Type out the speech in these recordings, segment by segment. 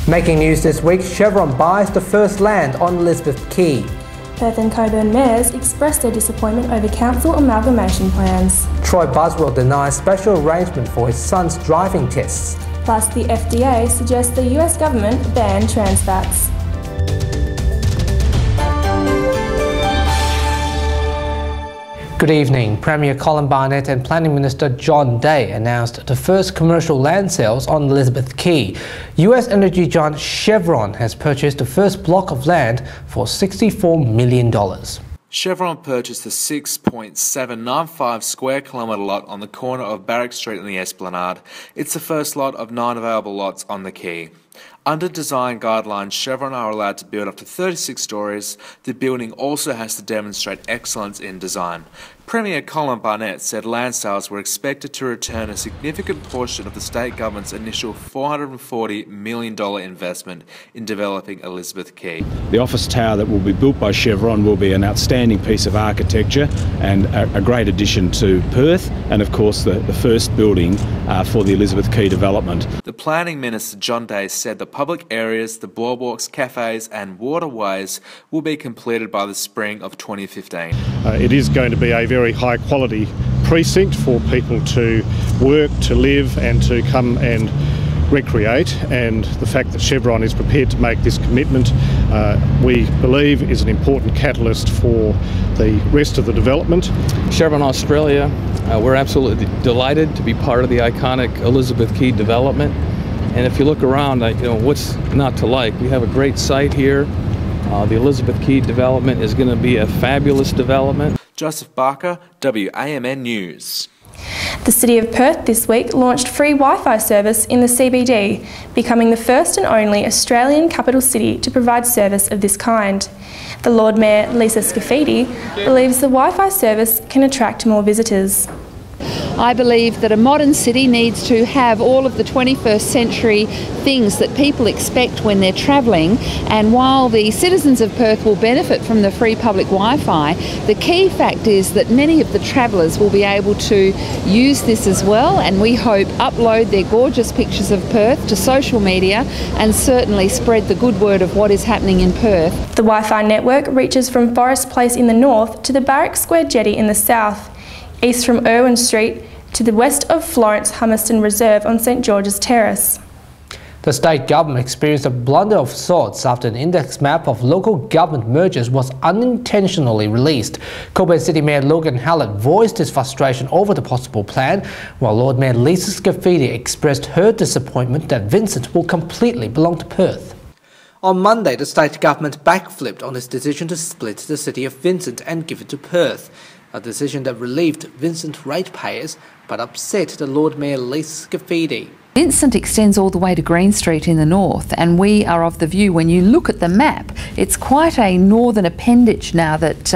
Making news this week, Chevron buys the first land on Elizabeth Quay. Perth and Cockburn mayors expressed their disappointment over council amalgamation plans. Troy Buswell denies special arrangement for his son's driving tests. Plus, the FDA suggests the US government ban trans fats. Good evening. Premier Colin Barnett and Planning Minister John Day announced the first commercial land sales on Elizabeth Quay. US energy giant Chevron has purchased the first block of land for $64 million. Chevron purchased the 6.795 square kilometre lot on the corner of Barrack Street and the Esplanade. It's the first lot of 9 available lots on the quay. Under design guidelines, Chevron are allowed to build up to 36 stories. The building also has to demonstrate excellence in design. Premier Colin Barnett said land sales were expected to return a significant portion of the state government's initial $440 million investment in developing Elizabeth Quay. The office tower that will be built by Chevron will be an outstanding piece of architecture and a great addition to Perth, and of course the first building for the Elizabeth Quay development. The Planning Minister John Day said the public areas, the boardwalks, cafes and waterways will be completed by the spring of 2015. It is going to be a very high quality precinct for people to work, to live and to come and recreate, and the fact that Chevron is prepared to make this commitment we believe is an important catalyst for the rest of the development. Chevron Australia, we're absolutely delighted to be part of the iconic Elizabeth Quay development, and if you look around, what's not to like? We have a great site here. The Elizabeth Quay development is going to be a fabulous development. Joseph Barker, WAMN News. The City of Perth this week launched free Wi-Fi service in the CBD, becoming the first and only Australian capital city to provide service of this kind. The Lord Mayor, Lisa Scafidi, believes the Wi-Fi service can attract more visitors. I believe that a modern city needs to have all of the 21st century things that people expect when they're travelling, and while the citizens of Perth will benefit from the free public Wi-Fi, the key fact is that many of the travellers will be able to use this as well, and we hope upload their gorgeous pictures of Perth to social media and certainly spread the good word of what is happening in Perth. The Wi-Fi network reaches from Forest Place in the north to the Barrack Square Jetty in the south, east from Irwin Street to the west of Florence Hummerston Reserve on St George's Terrace. The state government experienced a blunder of sorts after an index map of local government mergers was unintentionally released. Cockburn City Mayor Logan Hallett voiced his frustration over the possible plan, while Lord Mayor Lisa Scafidi expressed her disappointment that Vincent will completely belong to Perth. On Monday, the state government backflipped on its decision to split the city of Vincent and give it to Perth, a decision that relieved Vincent ratepayers but upset the Lord Mayor Lisa Scafidi. Vincent extends all the way to Green Street in the north, and we are of the view, when you look at the map, it's quite a northern appendage now that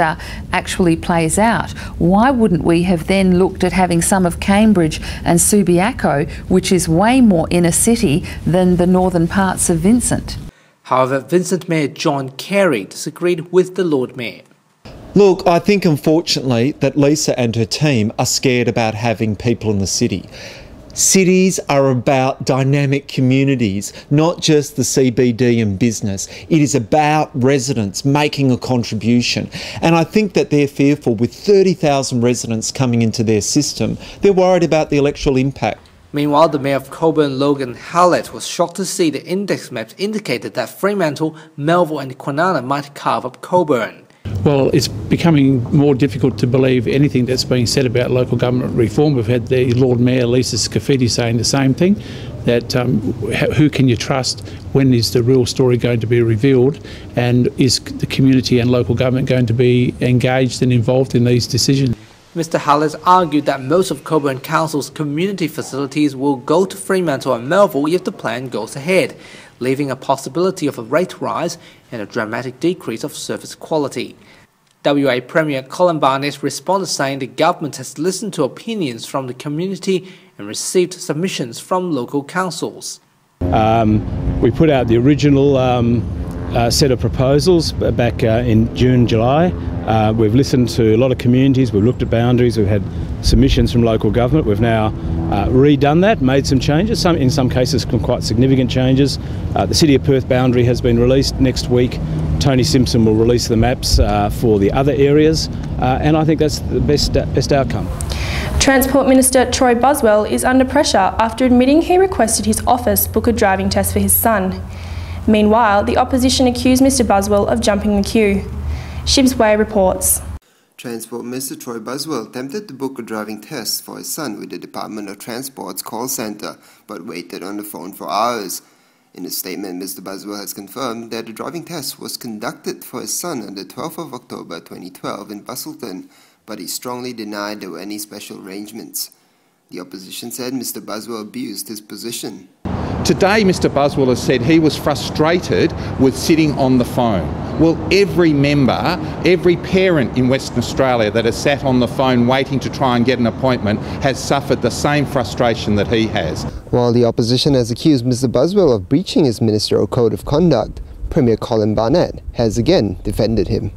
actually plays out. Why wouldn't we have then looked at having some of Cambridge and Subiaco, which is way more inner city than the northern parts of Vincent? However, Vincent Mayor John Carey disagreed with the Lord Mayor. Look, I think unfortunately that Lisa and her team are scared about having people in the city. Cities are about dynamic communities, not just the CBD and business. It is about residents making a contribution. And I think that they're fearful with 30,000 residents coming into their system. They're worried about the electoral impact. Meanwhile, the Mayor of Cockburn, Logan Hallett, was shocked to see the index maps indicated that Fremantle, Melville and Kwinana might carve up Cockburn. Well, it's becoming more difficult to believe anything that's being said about local government reform. We've had the Lord Mayor Lisa Scafidi saying the same thing, that who can you trust? When is the real story going to be revealed? And is the community and local government going to be engaged and involved in these decisions? Mr Hallett argued that most of Cockburn Council's community facilities will go to Fremantle and Melville if the plan goes ahead, leaving a possibility of a rate rise and a dramatic decrease of service quality. WA Premier Colin Barnett responded saying the government has listened to opinions from the community and received submissions from local councils. We put out the original set of proposals back in June, July. We've listened to a lot of communities, we've looked at boundaries, we've had submissions from local government. We've now redone that, made some changes, in some cases quite significant changes. The City of Perth boundary has been released next week. Tony Simpson will release the maps for the other areas, and I think that's the best outcome. Transport Minister Troy Buswell is under pressure after admitting he requested his office book a driving test for his son. Meanwhile, the opposition accused Mr Buswell of jumping the queue. Shibs Way reports. Transport Minister Troy Buswell attempted to book a driving test for his son with the Department of Transport's call centre, but waited on the phone for hours. In a statement, Mr Buswell has confirmed that the driving test was conducted for his son on the 12th of October 2012 in Busselton, but he strongly denied there were any special arrangements. The opposition said Mr Buswell abused his position. Today, Mr Buswell has said he was frustrated with sitting on the phone. Well, every member, every parent in Western Australia that has sat on the phone waiting to try and get an appointment has suffered the same frustration that he has. While the opposition has accused Mr Buswell of breaching his ministerial code of conduct, Premier Colin Barnett has again defended him.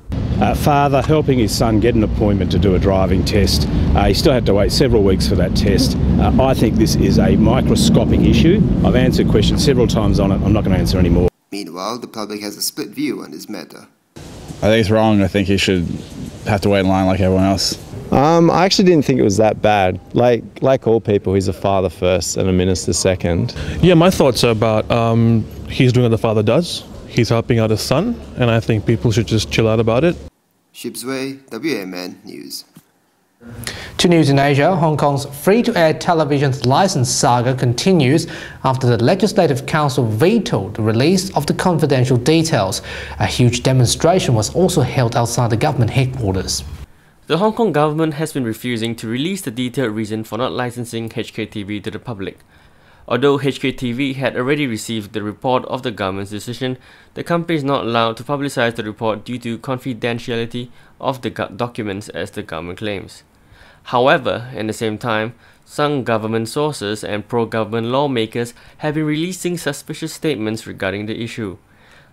Father helping his son get an appointment to do a driving test. He still had to wait several weeks for that test. I think this is a microscopic issue. I've answered questions several times on it. I'm not going to answer any more. Meanwhile, the public has a split view on this matter. I think it's wrong. I think he should have to wait in line like everyone else. I actually didn't think it was that bad. Like all people, he's a father first and a minister second. Yeah, my thoughts are about he's doing what the father does. He's helping out his son, and I think people should just chill out about it. Shibs Way, WAMN News. To news in Asia, Hong Kong's free-to-air television's license saga continues after the Legislative Council vetoed the release of the confidential details. A huge demonstration was also held outside the government headquarters. The Hong Kong government has been refusing to release the detailed reason for not licensing HKTV to the public. Although HKTV had already received the report of the government's decision, the company is not allowed to publicize the report due to confidentiality of the documents, as the government claims. However, at the same time, some government sources and pro-government lawmakers have been releasing suspicious statements regarding the issue.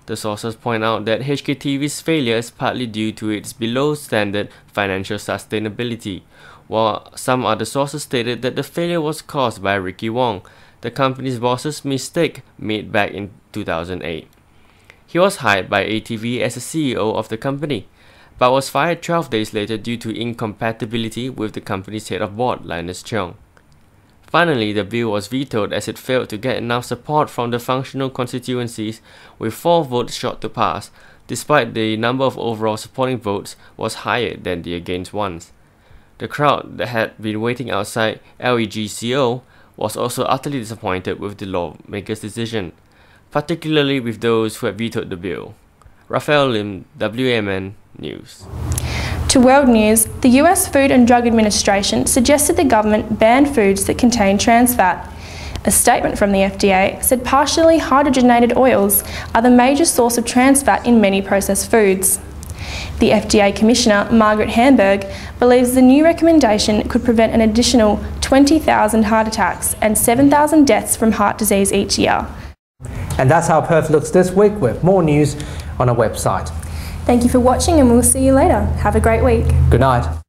The sources point out that HKTV's failure is partly due to its below-standard financial sustainability, while some other sources stated that the failure was caused by Ricky Wong, the company's boss's mistake made back in 2008. He was hired by ATV as the CEO of the company, but was fired 12 days later due to incompatibility with the company's head of board, Linus Cheong. Finally, the bill was vetoed as it failed to get enough support from the functional constituencies, with 4 votes short to pass, despite the number of overall supporting votes was higher than the against ones. The crowd that had been waiting outside LEGCO was also utterly disappointed with the lawmakers' decision, particularly with those who had vetoed the bill. Raphael Lim, WAMN News. To World News, the US Food and Drug Administration suggested the government ban foods that contain trans fat. A statement from the FDA said partially hydrogenated oils are the major source of trans fat in many processed foods. The FDA Commissioner, Margaret Hamburg, believes the new recommendation could prevent an additional 20,000 heart attacks and 7,000 deaths from heart disease each year. And that's how Perth looks this week, with more news on our website. Thank you for watching, and we'll see you later. Have a great week. Good night.